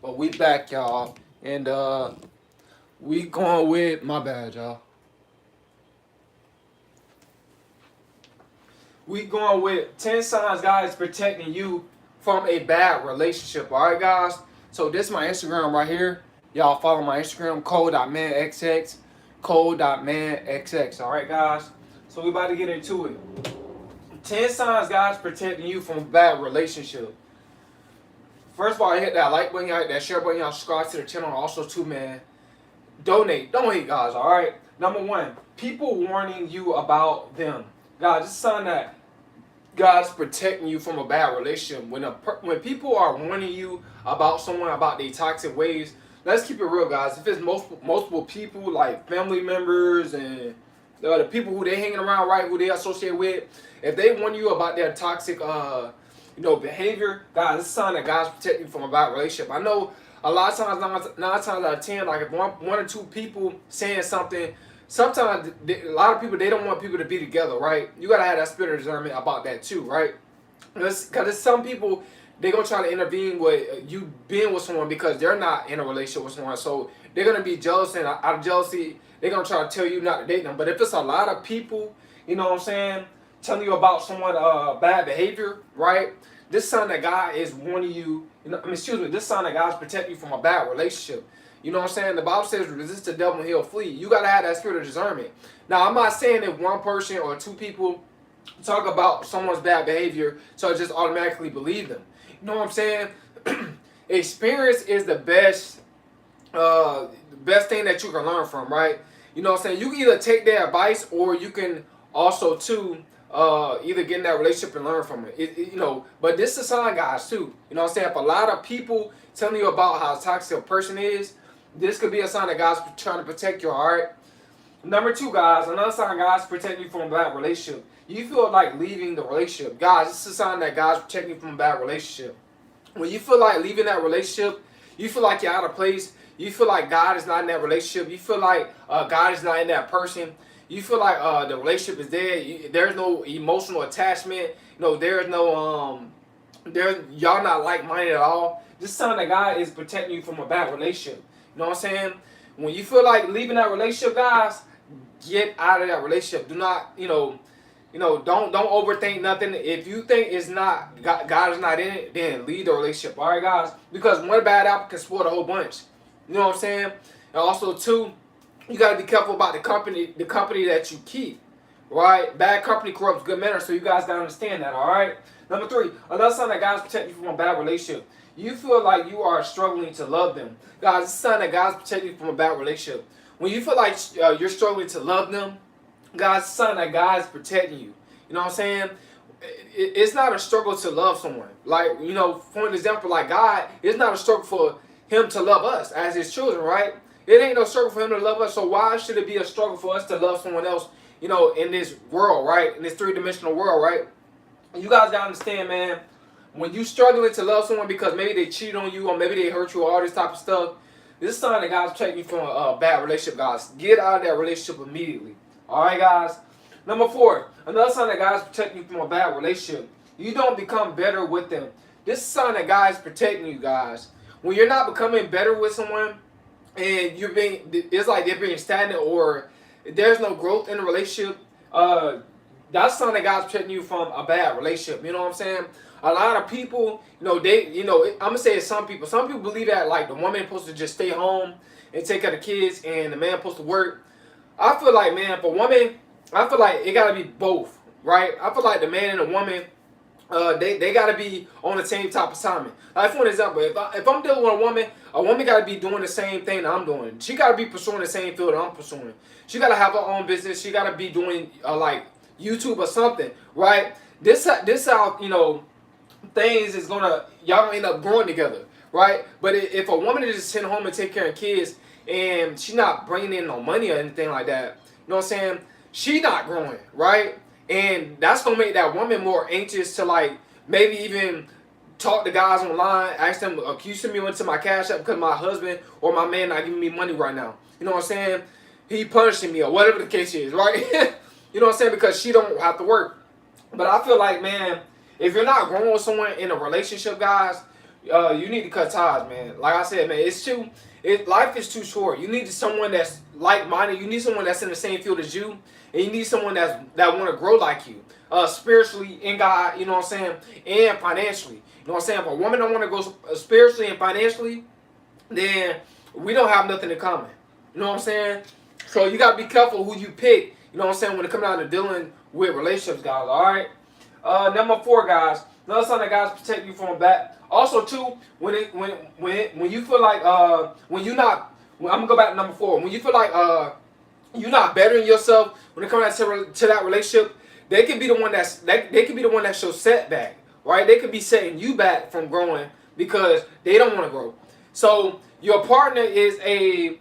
But we back, y'all. And we going with my bad, y'all. We going with 10 signs God is protecting you from a bad relationship. Alright, guys? So this is my Instagram right here. Y'all follow my Instagram, code.manxx. Code.manxx. Alright, guys? So we about to get into it. 10 signs God's protecting you from a bad relationship. First of all, hit that like button, y'all hit that share button, y'all subscribe to the channel. Also, too, man, donate. Don't hate, guys, all right? Number one, people warning you about them. God, this is something that God's protecting you from a bad relationship. When people are warning you about someone, about their toxic ways, let's keep it real, guys. If it's multiple people, like family members and the people who they hanging around, right, who they associate with, if they warn you about their toxic, behavior, guys, this is a sign that God's protecting you from a bad relationship. I know a lot of times, nine times out of 10, like if one or two people saying something, sometimes a lot of people, they don't want people to be together, right? You gotta have that spirit of discernment about that too, right? Because there's some people, they gonna try to intervene with you being with someone because they're not in a relationship with someone, so they're gonna be jealous, and out of jealousy, they're gonna try to tell you not to date them. But if it's a lot of people, you know what I'm saying, telling you about someone bad behavior, right? This sign that God is warning you. This sign that God's protecting you from a bad relationship. You know what I'm saying? The Bible says, resist the devil and he'll flee. You got to have that spirit of discernment. Now, I'm not saying that one person or two people talk about someone's bad behavior, so I just automatically believe them. You know what I'm saying? Experience is the best thing that you can learn from, right? You know what I'm saying? You can either take their advice or you can also, too, either get in that relationship and learn from it. But this is a sign, guys, too. You know what I'm saying? If a lot of people telling you about how toxic a person is, this could be a sign that God's trying to protect you, all right? Number two, guys, another sign God's protecting you from a bad relationship. You feel like leaving the relationship. Guys, this is a sign that God's protecting you from a bad relationship. When you feel like leaving that relationship, you feel like you're out of place. You feel like God is not in that relationship. You feel like God is not in that person. You feel like the relationship is dead. There's no emotional attachment. There's no y'all not like-minded at all. This is something that God is protecting you from a bad relationship. You know what I'm saying? When you feel like leaving that relationship, guys, get out of that relationship. Do not, don't overthink nothing. If you think it's not God is not in it, then leave the relationship. All right, guys, because one bad apple can spoil the whole bunch. You know what I'm saying? And also, too, you gotta be careful about the company that you keep. Right? Bad company corrupts good manners, so you guys gotta understand that. All right. Number three, another sign that God's protecting you from a bad relationship. You feel like you are struggling to love them. Guys, it's a sign that God's protecting you from a bad relationship. When you feel like you're struggling to love them, God's son that God's protecting you. You know what I'm saying? It's not a struggle to love someone. Like, for an example, like God, it's not a struggle for him to love us as his children, right? It ain't no struggle for him to love us. So why should it be a struggle for us to love someone else, in this world, right? In this three-dimensional world, right? You guys gotta understand, man, when you struggling to love someone because maybe they cheated on you or maybe they hurt you or all this type of stuff, this is something that God's protecting you from a bad relationship, guys. Get out of that relationship immediately. All right, guys. Number four, another sign that God's protecting you from a bad relationship. You don't become better with them. This is a sign that God's protecting you, guys. When you're not becoming better with someone, and it's like they're being stagnant or there's no growth in the relationship. That's something that God's protecting you from a bad relationship. You know what I'm saying? A lot of people, I'm gonna say it's some people. Some people believe that like the woman is supposed to just stay home and take care of the kids, and the man supposed to work. I feel like, man, for women, I feel like it gotta be both, right? I feel like the man and the woman, they gotta be on the same type of assignment. Like for an example, if I'm dealing with a woman gotta be doing the same thing that I'm doing. She gotta be pursuing the same field that I'm pursuing. She gotta have her own business. She gotta be doing like YouTube or something, right? This how things is y'all gonna end up growing together, right? But if a woman is just sitting home and take care of kids and she not bringing in no money or anything like that, you know what I'm saying? She not growing, right? And that's gonna make that woman more anxious to like maybe even talk to guys online, ask them, can you send me into my cash app because my husband or my man not giving me money right now? You know what I'm saying? He punishing me or whatever the case is, right? You know what I'm saying? Because she don't have to work. But I feel like, man, if you're not growing with someone in a relationship, guys, You need to cut ties, man. Like I said, man, life is too short. You need someone that's like-minded. You need someone that's in the same field as you, and you need someone that want to grow like you, spiritually in God. You know what I'm saying, and financially. You know what I'm saying. If a woman don't want to go spiritually and financially, then we don't have nothing in common. You know what I'm saying. So you gotta be careful who you pick. You know what I'm saying when it comes down to dealing with relationships, guys. All right. Number 4, guys. Another sign that guys protect you from a bad. Also, too, when you feel like when you not, I'm gonna go back to number 4. When you feel like you're not bettering yourself when it comes to that relationship, they could be the one they could be the one that shows setback, right? They could be setting you back from growing because they don't want to grow. So your partner is a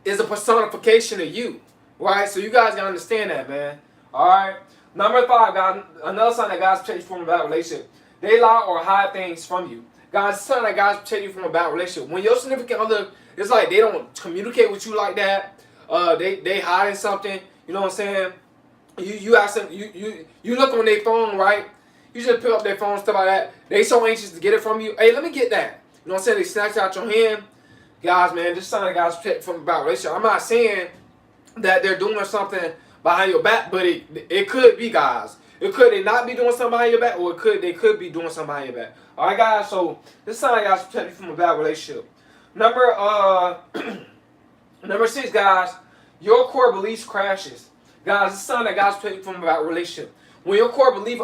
personification of you, right? So you guys gotta understand that, man. All right. Number 5, guys. Another sign that guys protect you from a bad relationship. They lie or hide things from you. Guys, it's a sign that guys protect you from a bad relationship. When your significant other, it's like they don't communicate with you like that. They hiding something. You know what I'm saying? You ask them. You look on their phone, right? You just pick up their phone, stuff like that. They so anxious to get it from you. Hey, let me get that. You know what I'm saying? They snatch out your hand. Guys, man, this sign that guys protect from a bad relationship. I'm not saying that they're doing something behind your back, but it could be, guys. It could they not be doing something behind your back, or they could be doing something behind your back. All right, guys. So this sign, guys, protect you from a bad relationship. Number 6, guys. Your core beliefs crashes, guys. This sign that guys protect you from a bad relationship. When your core belief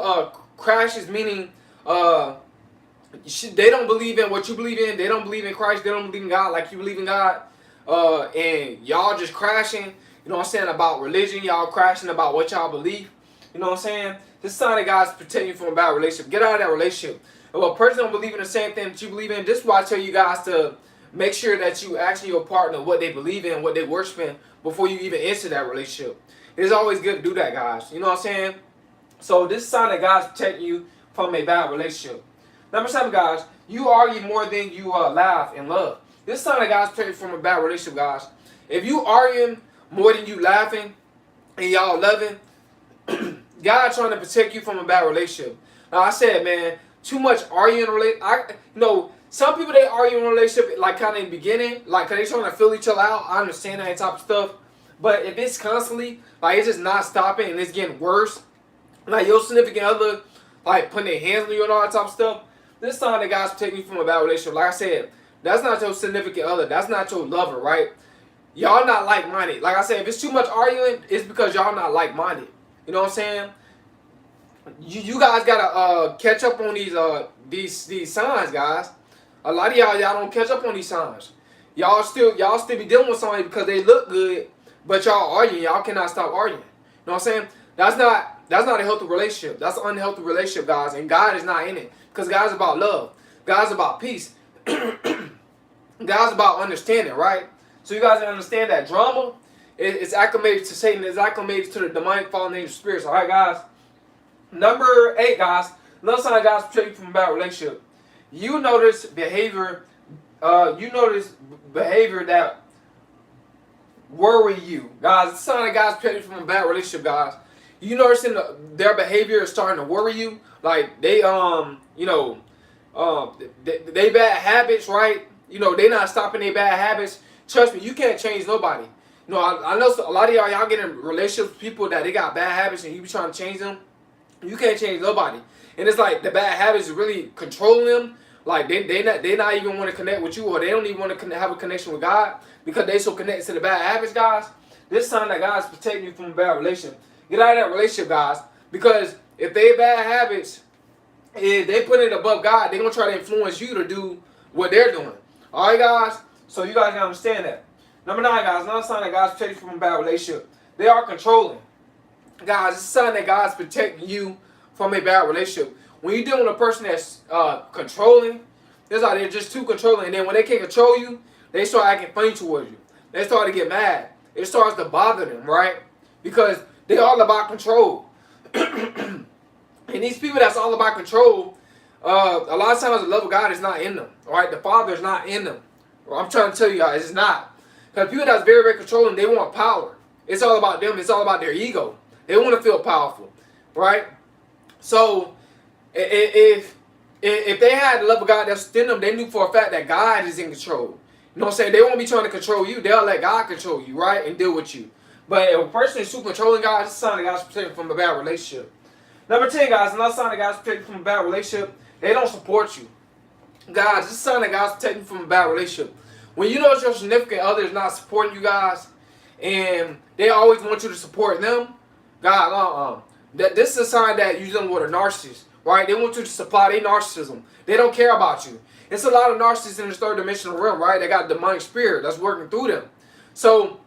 crashes, meaning they don't believe in what you believe in. They don't believe in Christ. They don't believe in God like you believe in God. And y'all just crashing. You know what I'm saying, about religion. Y'all crashing about what y'all believe. You know what I'm saying? This sign that God's protecting you from a bad relationship. Get out of that relationship. If a person don't believe in the same thing that you believe in, this is why I tell you guys to make sure that you ask your partner what they believe in, what they worship in, before you even enter that relationship. It's always good to do that, guys. You know what I'm saying? So this sign that God's protecting you from a bad relationship. Number 7, guys. You argue more than you laugh and love. This sign that God's protecting you from a bad relationship, guys. If you arguing more than you laughing and y'all loving, God trying to protect you from a bad relationship. Now I said, man, too much arguing some people, they argue in a relationship like kind of in the beginning, like cause they trying to fill each other out. I understand that type of stuff, but if it's constantly like it's just not stopping and it's getting worse, like your significant other like putting their hands on you and all that type of stuff, this sign that God's protecting you from a bad relationship. Like I said, that's not your significant other. That's not your lover, right? Y'all not like-minded. Like I said, if it's too much arguing, it's because y'all not like-minded. You know what I'm saying? You guys gotta catch up on these signs, guys. A lot of y'all don't catch up on these signs. Y'all still be dealing with somebody because they look good, but y'all arguing. Y'all cannot stop arguing. You know what I'm saying? That's not a healthy relationship. That's an unhealthy relationship, guys. And God is not in it because God's about love. God's about peace. God's about understanding, right? So you guys understand that drama is acclimated to Satan. It's acclimated to the demonic fallen angel spirits. All right, guys. Number 8, guys. Another sign guys protect you from a bad relationship. You notice behavior. That worry you, guys. It's a sign that guys protect you from a bad relationship, guys. You noticing their behavior is starting to worry you. Like they they bad habits, right? They not stopping their bad habits. Trust me, you can't change nobody. I know a lot of y'all get in relationships with people that they got bad habits and you be trying to change them. You can't change nobody. And it's like the bad habits is really controlling them. Like they not even want to connect with you, or they don't even want to have a connection with God because they so connected to the bad habits, guys. This sign that God's protecting you from a bad relationship. Get out of that relationship, guys. Because if they bad habits, if they put it above God, they're gonna try to influence you to do what they're doing. All right, guys. So you guys gotta understand that. Number 9, guys. Another sign that God's protecting you from a bad relationship. They are controlling. Guys, it's a sign that God's protecting you from a bad relationship. When you're dealing with a person that's controlling, it's like they're just too controlling. And then when they can't control you, they start acting funny towards you. They start to get mad. It starts to bother them, right? Because they're all about control. And these people that's all about control, a lot of times the love of God is not in them. All right? The Father is not in them. Well, I'm trying to tell you guys, it's not. Because people that's very, very controlling, they want power. It's all about them. It's all about their ego. They want to feel powerful, right? So if if they had the love of God that's within them, they knew for a fact that God is in control. You know what I'm saying? They won't be trying to control you. They'll let God control you, right? And deal with you. But if a person is super controlling God, it's a sign that God's protecting from a bad relationship. Number 10, guys, another sign that God's protecting from a bad relationship, they don't support you. Guys, this is a sign that God's protecting from a bad relationship. When you know your significant other is not supporting you guys, and they always want you to support them, God, that this is a sign that you're dealing with a narcissist, right? They want you to supply their narcissism. They don't care about you. It's a lot of narcissists in this third dimensional realm, right? They got a demonic spirit that's working through them. So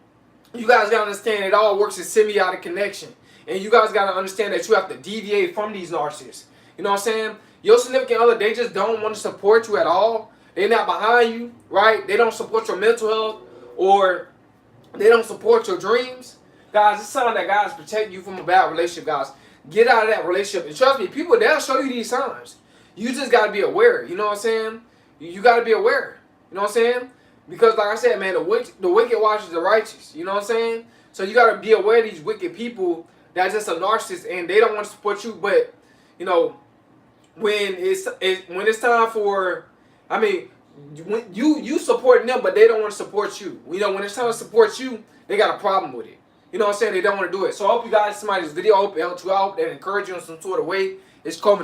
you guys gotta understand it all works in symbiotic connection. And you guys gotta understand that you have to deviate from these narcissists. You know what I'm saying? Your significant other, they just don't want to support you at all. They're not behind you, right? They don't support your mental health, or they don't support your dreams. Guys, it's a sign that God's protecting you from a bad relationship, guys. Get out of that relationship. And trust me, people, they'll show you these signs. You just got to be aware. You know what I'm saying? You got to be aware. You know what I'm saying? Because like I said, man, the wicked watches the righteous. You know what I'm saying? So you got to be aware of these wicked people that's just a narcissist and they don't want to support you. But, you know, when it's time for, I mean, when you supporting them, but they don't want to support you. You know, when it's time to support you, they got a problem with it. You know what I'm saying? They don't want to do it. So I hope you guys, somebody's video, I hope it helped you out and encourage you in some sort of way. It's coming.